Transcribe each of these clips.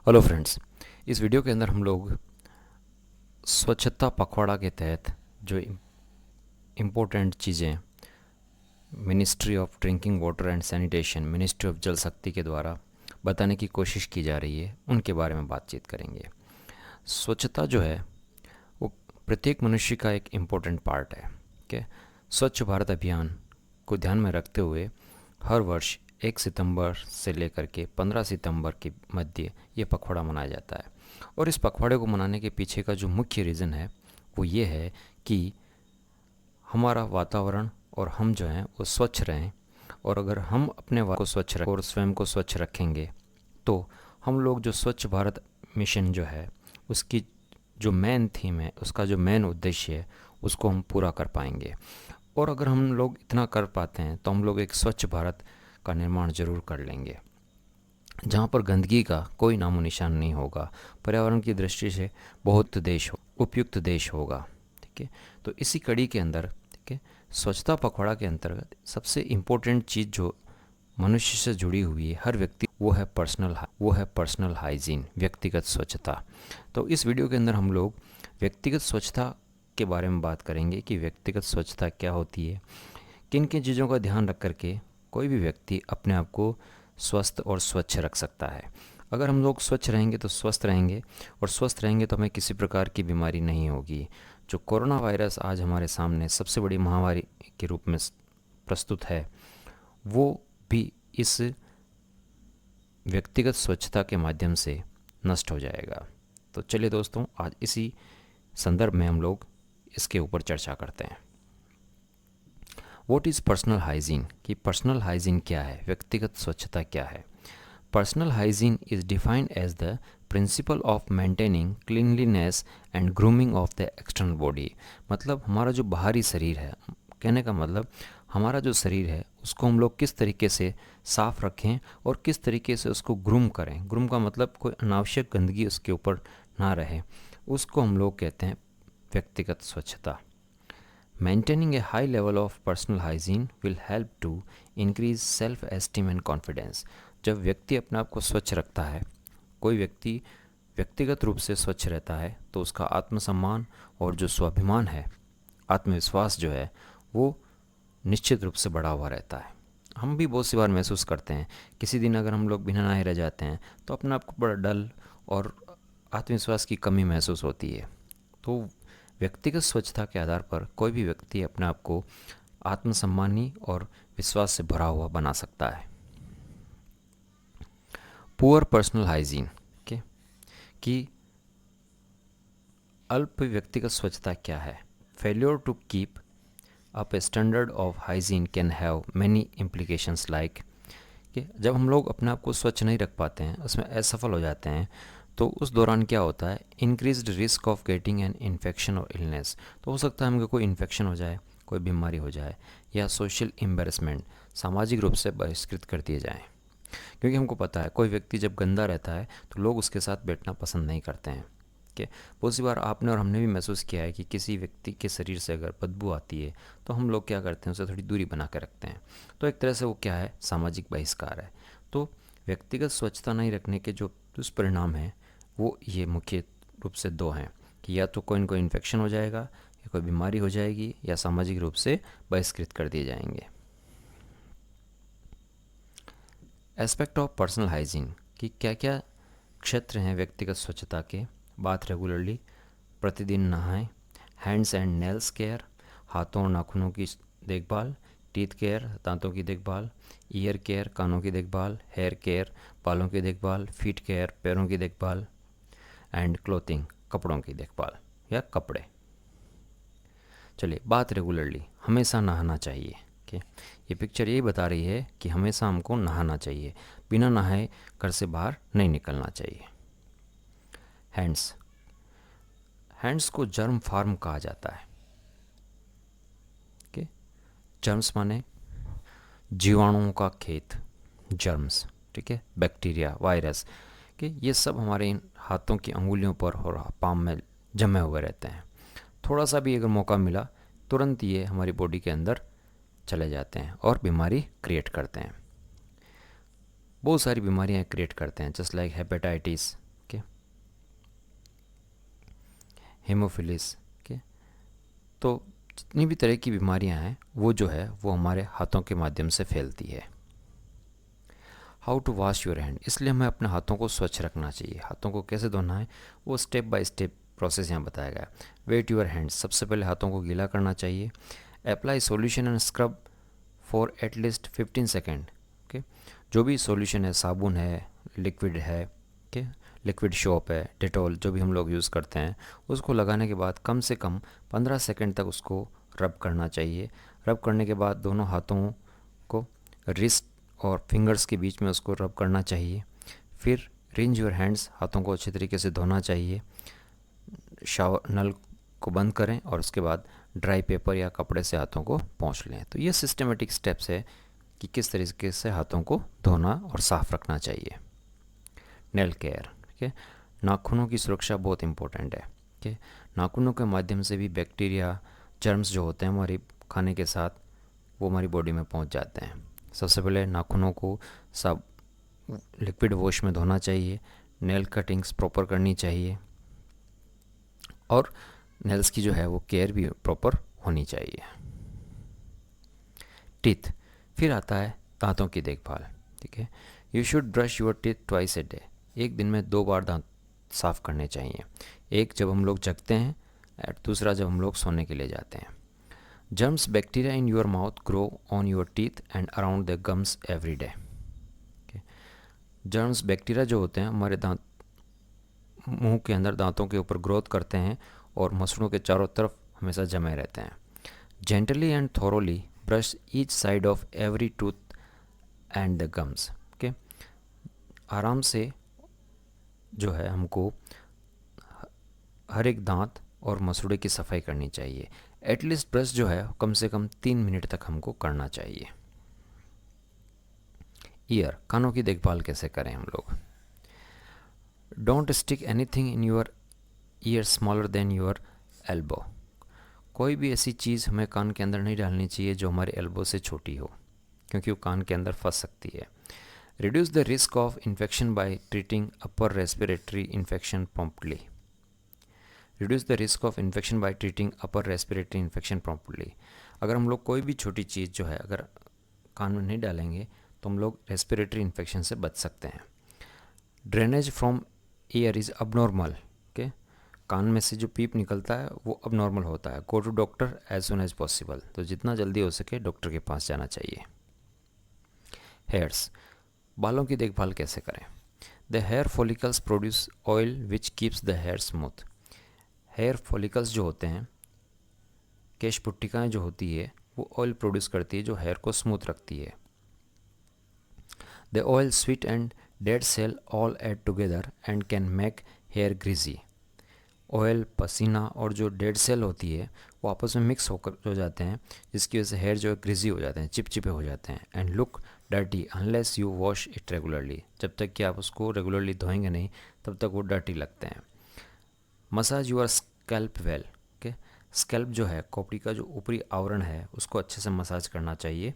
Hello friends. इस video के अंदर हम लोग स्वच्छता पखवाड़ा के तहत जो इम्पोर्टेंट चीज़ें ministry of drinking water and sanitation, ministry of जल शक्ति के द्वारा बताने की कोशिश की जा रही है, उनके बारे में बातचीत करेंगे। स्वच्छता जो है वो प्रत्येक मनुष्य का एक इम्पोर्टेंट पार्ट है। कि स्वच्छ भारत अभियान को ध्यान में रखते हुए हर वर्ष 1 सितंबर से लेकर के 15 सितंबर के मध्य ये पखवाड़ा मनाया जाता है। और इस पखवाड़े को मनाने के पीछे का जो मुख्य रीज़न है वो ये है कि हमारा वातावरण और हम जो हैं वो स्वच्छ रहें। और अगर हम अपने को स्वच्छ रखें और स्वयं को स्वच्छ रखेंगे तो हम लोग जो स्वच्छ भारत मिशन जो है उसकी जो मेन थीम है, उसका जो मेन उद्देश्य है, उसको हम पूरा कर पाएंगे। और अगर हम लोग इतना कर पाते हैं तो हम लोग एक स्वच्छ भारत का निर्माण जरूर कर लेंगे, जहाँ पर गंदगी का कोई नामो निशान नहीं होगा, पर्यावरण की दृष्टि से बहुत उपयुक्त देश होगा। ठीक है, तो इसी कड़ी के अंदर, ठीक है, स्वच्छता पखवाड़ा के अंतर्गत सबसे इम्पोर्टेंट चीज़ जो मनुष्य से जुड़ी हुई है हर व्यक्ति, वो है पर्सनल हाइजीन, व्यक्तिगत स्वच्छता। तो इस वीडियो के अंदर हम लोग व्यक्तिगत स्वच्छता के बारे में बात करेंगे कि व्यक्तिगत स्वच्छता क्या होती है, किन किन चीज़ों का ध्यान रख करके कोई भी व्यक्ति अपने आप को स्वस्थ और स्वच्छ रख सकता है। अगर हम लोग स्वच्छ रहेंगे तो स्वस्थ रहेंगे, और स्वस्थ रहेंगे तो हमें किसी प्रकार की बीमारी नहीं होगी। जो कोरोना वायरस आज हमारे सामने सबसे बड़ी महामारी के रूप में प्रस्तुत है, वो भी इस व्यक्तिगत स्वच्छता के माध्यम से नष्ट हो जाएगा। तो चलिए दोस्तों, आज इसी संदर्भ में हम लोग इसके ऊपर चर्चा करते हैं। व्हाट इज़ पर्सनल हाइजीन, कि पर्सनल हाइजीन क्या है, व्यक्तिगत स्वच्छता क्या है। Personal hygiene is defined as the principle of maintaining cleanliness and grooming of the external body. मतलब हमारा जो बाहरी शरीर है, कहने का मतलब हमारा जो शरीर है उसको हम लोग किस तरीके से साफ़ रखें और किस तरीके से उसको ग्रूम करें। ग्रूम का मतलब कोई अनावश्यक गंदगी उसके ऊपर ना रहे, उसको हम लोग कहते हैं व्यक्तिगत स्वच्छता। Maintaining a high level of personal hygiene will help to increase self-esteem and confidence। जब व्यक्ति अपने आप को स्वच्छ रखता है, कोई व्यक्ति व्यक्तिगत रूप से स्वच्छ रहता है, तो उसका आत्मसम्मान और जो स्वाभिमान है, आत्मविश्वास जो है, वो निश्चित रूप से बढ़ा हुआ रहता है। हम भी बहुत सी बार महसूस करते हैं, किसी दिन अगर हम लोग बिना नहाए रह जाते हैं तो अपने आप को बड़ा डल और आत्मविश्वास की कमी महसूस होती है। तो व्यक्तिगत स्वच्छता के आधार पर कोई भी व्यक्ति अपने आप को आत्मसम्मानी और विश्वास से भरा हुआ बना सकता है। पुअर पर्सनल हाइजीन के कि अल्प व्यक्तिगत स्वच्छता क्या है। Failure to keep up a standard of hygiene can have many implications like, कि जब हम लोग अपने आप को स्वच्छ नहीं रख पाते हैं, उसमें असफल हो जाते हैं, तो उस दौरान क्या होता है, increased risk of getting an infection और इलनेस। तो हो सकता है हमको कोई इन्फेक्शन हो जाए, कोई बीमारी हो जाए, या सोशल एम्बेरसमेंट, सामाजिक रूप से बहिष्कृत कर दिए जाएं। क्योंकि हमको पता है कोई व्यक्ति जब गंदा रहता है तो लोग उसके साथ बैठना पसंद नहीं करते हैं। कि बहुत सी बार आपने और हमने भी महसूस किया है कि किसी व्यक्ति के शरीर से अगर बदबू आती है तो हम लोग क्या करते हैं, उसे थोड़ी दूरी बना कर रखते हैं। तो एक तरह से वो क्या है, सामाजिक बहिष्कार है। तो व्यक्तिगत स्वच्छता नहीं रखने के जो दुष्परिणाम हैं वो ये मुख्य रूप से दो हैं, कि या तो कोई न कोई इन्फेक्शन हो जाएगा, या कोई बीमारी हो जाएगी, या सामाजिक रूप से बहिष्कृत कर दिए जाएंगे। एस्पेक्ट ऑफ पर्सनल हाइजीन, कि क्या क्या क्षेत्र हैं व्यक्तिगत स्वच्छता के। बात रेगुलरली, प्रतिदिन नहाएं, हैंड्स एंड नेल्स केयर, हाथों और नाखूनों की देखभाल, टीथ केयर, दांतों की देखभाल, ईयर केयर, कानों की देखभाल, हेयर केयर, बालों की देखभाल, फीट केयर, पैरों की देखभाल, एंड क्लोथिंग, कपड़ों की देखभाल या कपड़े। चलिए, बात रेगुलरली, हमेशा नहाना चाहिए। कि ये पिक्चर यही बता रही है कि हमेशा हमको नहाना चाहिए, बिना नहाए घर से बाहर नहीं निकलना चाहिए। हैंड्स, हैंड्स को जर्म फार्म कहा जाता है। कि जर्म्स माने जीवाणुओं का खेत, जर्म्स, ठीक है, बैक्टीरिया, वायरस, कि ये सब हमारे इन हाथों की अंगुलियों पर और पाम में जमे हुए रहते हैं। थोड़ा सा भी अगर मौका मिला तुरंत ये हमारी बॉडी के अंदर चले जाते हैं और बीमारी क्रिएट करते हैं। बहुत सारी बीमारियां क्रिएट करते हैं, जस्ट लाइक हेपेटाइटिस, हेमोफिलिस के। तो जितनी भी तरह की बीमारियां हैं वो जो है वो हमारे हाथों के माध्यम से फैलती है। How to wash your hand, इसलिए हमें अपने हाथों को स्वच्छ रखना चाहिए। हाथों को कैसे धोना है वो स्टेप बाय स्टेप प्रोसेस यहाँ बताया गया है। वेट योर हैंड्स, सबसे पहले हाथों को गीला करना चाहिए। Apply solution and scrub for at least 15 second. Okay, जो भी सॉल्यूशन है, साबुन है, लिक्विड है, ओके, लिक्विड शॉप है, डेटॉल, जो भी हम लोग यूज़ करते हैं, उसको लगाने के बाद कम से कम 15 सेकेंड तक उसको रब करना चाहिए। रब करने के बाद दोनों हाथों को रिस्ट और फिंगर्स के बीच में उसको रब करना चाहिए। फिर रिंज योर हैंड्स, हाथों को अच्छे तरीके से धोना चाहिए। शावर नल को बंद करें और उसके बाद ड्राई पेपर या कपड़े से हाथों को पोंछ लें। तो ये सिस्टमेटिक स्टेप्स है कि किस तरीके से हाथों को धोना और साफ़ रखना चाहिए। नेल केयर, ठीक है, नाखूनों की सुरक्षा बहुत इंपॉर्टेंट है। ठीक है, नाखूनों के माध्यम से भी बैक्टीरिया, जर्म्स जो होते हैं हमारी खाने के साथ वो हमारी बॉडी में पहुंच जाते हैं। सबसे पहले नाखूनों को सब लिक्विड वॉश में धोना चाहिए। नेल कटिंग्स प्रॉपर करनी चाहिए और नेल्स की जो है वो केयर भी प्रॉपर होनी चाहिए। टीथ, फिर आता है दांतों की देखभाल। ठीक है, you should brush your teeth twice a day, एक दिन में 2 बार दांत साफ़ करने चाहिए। एक जब हम लोग जगते हैं और दूसरा जब हम लोग सोने के लिए जाते हैं। Germs bacteria in your mouth grow on your teeth and around the gums every day. Germs bacteria जो होते हैं हमारे दांत, मुंह के अंदर दांतों के ऊपर ग्रोथ करते हैं और मसड़ों के चारों तरफ हमेशा जमे रहते हैं। Gently and thoroughly brush each side of every tooth and the gums. Okay, आराम से जो है हमको हर एक दांत और मसूड़े की सफाई करनी चाहिए। एटलीस्ट ब्रश जो है कम से कम 3 मिनट तक हमको करना चाहिए। ईयर, कानों की देखभाल कैसे करें हम लोग। Don't stick anything in your year smaller than your elbow, कोई भी ऐसी चीज़ हमें कान के अंदर नहीं डालनी चाहिए जो हमारे एल्बो से छोटी हो, क्योंकि वो कान के अंदर फंस सकती है। Reduce the risk of infection by treating upper respiratory infection promptly. Reduce the risk of infection by treating upper respiratory infection promptly, अगर हम लोग कोई भी छोटी चीज़ जो है अगर कान में नहीं डालेंगे तो हम लोग रेस्पिरेटरी इन्फेक्शन से बच सकते हैं। Drainage from ear is abnormal, okay, कान में से जो पीप निकलता है वो अबनॉर्मल होता है। Go to doctor as soon as possible, तो जितना जल्दी हो सके डॉक्टर के पास जाना चाहिए। हेयर्स, बालों की देखभाल कैसे करें। The hair follicles produce oil which keeps the hair smooth, hair follicles जो होते हैं, केश पुट्टिकाएँ जो होती है वो ऑयल प्रोड्यूस करती है जो हेयर को स्मूथ रखती है। The oil sweat and dead cell all add together and can make hair greasy, oil, पसीना और जो डेड सेल होती है वो आपस में मिक्स होकर हो जाते हैं, जिसकी वजह से हेयर जो है ग्रीजी हो जाते हैं, चिपचिपे हो जाते हैं। And look dirty unless you wash it regularly, जब तक कि आप उसको रेगुलरली धोएंगे नहीं तब तक वो डर्टी लगते हैं। Massage your scalp well, okay, scalp जो है खोपड़ी का जो ऊपरी आवरण है उसको अच्छे से मसाज करना चाहिए।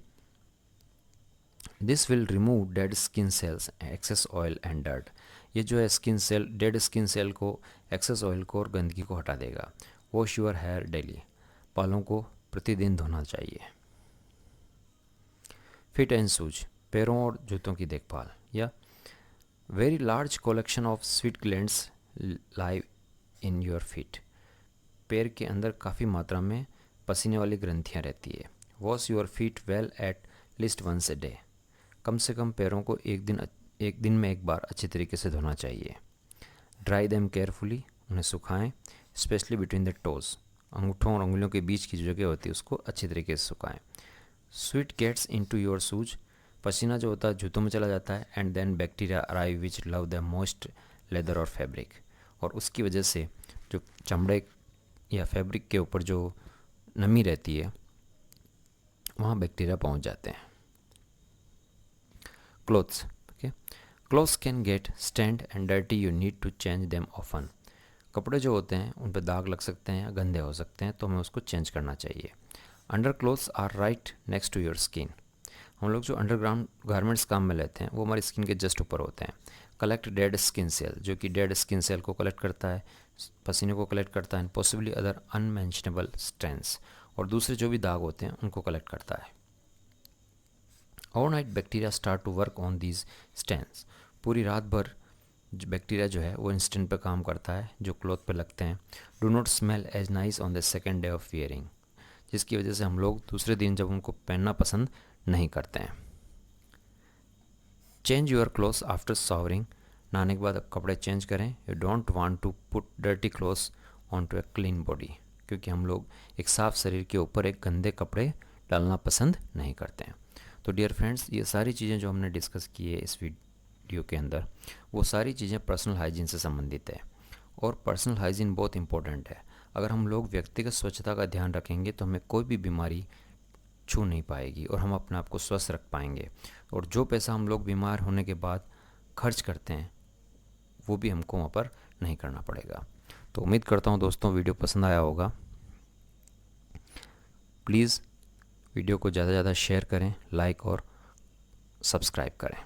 This will remove dead skin cells, excess oil and dirt, ये जो है skin cell, dead skin cell को, एक्सेस ऑयल को और गंदगी को हटा देगा। वॉश योर हेयर डेली, बालों को प्रतिदिन धोना चाहिए। फिट एंड शूज, पैरों और जूतों की देखभाल। या very large collection of sweet glands live in your feet, पैर के अंदर काफ़ी मात्रा में पसीने वाली ग्रंथियाँ रहती है। Wash your feet well at least once a day, कम से कम पैरों को एक दिन में एक बार अच्छे तरीके से धोना चाहिए। ड्राई देम केयरफुली, उन्हें सुखाएं, स्पेशली बिटवीन द टोज, अंगूठों और उंगलियों के बीच की जो जगह होती है उसको अच्छे तरीके से सुखाएं। Sweat gets into your shoes, पसीना जो होता है जूतों में चला जाता है। And then bacteria arrive which love the moist leather और फैब्रिक, और उसकी वजह से जो चमड़े या फैब्रिक के ऊपर जो नमी रहती है वहाँ बैक्टीरिया पहुँच जाते हैं। Clothes, okay, clothes can get stained and dirty, you need to change them often, कपड़े जो होते हैं उन पर दाग लग सकते हैं या गंदे हो सकते हैं तो हमें उसको चेंज करना चाहिए। Underclothes are right next to your skin, हम लोग जो अंडरग्राउंड गारमेंट्स काम में लेते हैं वो हमारी स्किन के जस्ट ऊपर होते हैं। कलेक्ट डेड स्किन सेल, जो कि डेड स्किन सेल को कलेक्ट करता है, पसीने को कलेक्ट करता है, एंड पॉसिबली अदर अनमेंशनेबल स्ट्रेंस, और दूसरे जो भी दाग होते हैं उनको कलेक्ट करता है। Overnight bacteria start to work on these stains, पूरी रात भर जो बैक्टीरिया जो है वो इंस्टेंट पे काम करता है जो क्लॉथ पे लगते हैं। Do not smell as nice on the second day of wearing, जिसकी वजह से हम लोग दूसरे दिन जब उनको पहनना पसंद नहीं करते हैं। Change your clothes after showering, नहाने के बाद कपड़े चेंज करें। You don't want to put dirty clothes on to a clean body, क्योंकि हम लोग एक साफ़ शरीर के ऊपर एक गंदे कपड़े डालना पसंद नहीं करते हैं। तो डियर फ्रेंड्स, ये सारी चीज़ें जो हमने डिस्कस की है इस वीडियो के अंदर, वो सारी चीज़ें पर्सनल हाइजीन से संबंधित है, और पर्सनल हाइजीन बहुत इंपॉर्टेंट है। अगर हम लोग व्यक्तिगत स्वच्छता का ध्यान रखेंगे तो हमें कोई भी बीमारी छू नहीं पाएगी और हम अपने आप को स्वस्थ रख पाएंगे। और जो पैसा हम लोग बीमार होने के बाद खर्च करते हैं वो भी हमको वहाँ पर नहीं करना पड़ेगा। तो उम्मीद करता हूँ दोस्तों वीडियो पसंद आया होगा। प्लीज़ वीडियो को ज़्यादा से ज़्यादा शेयर करें, लाइक और सब्सक्राइब करें।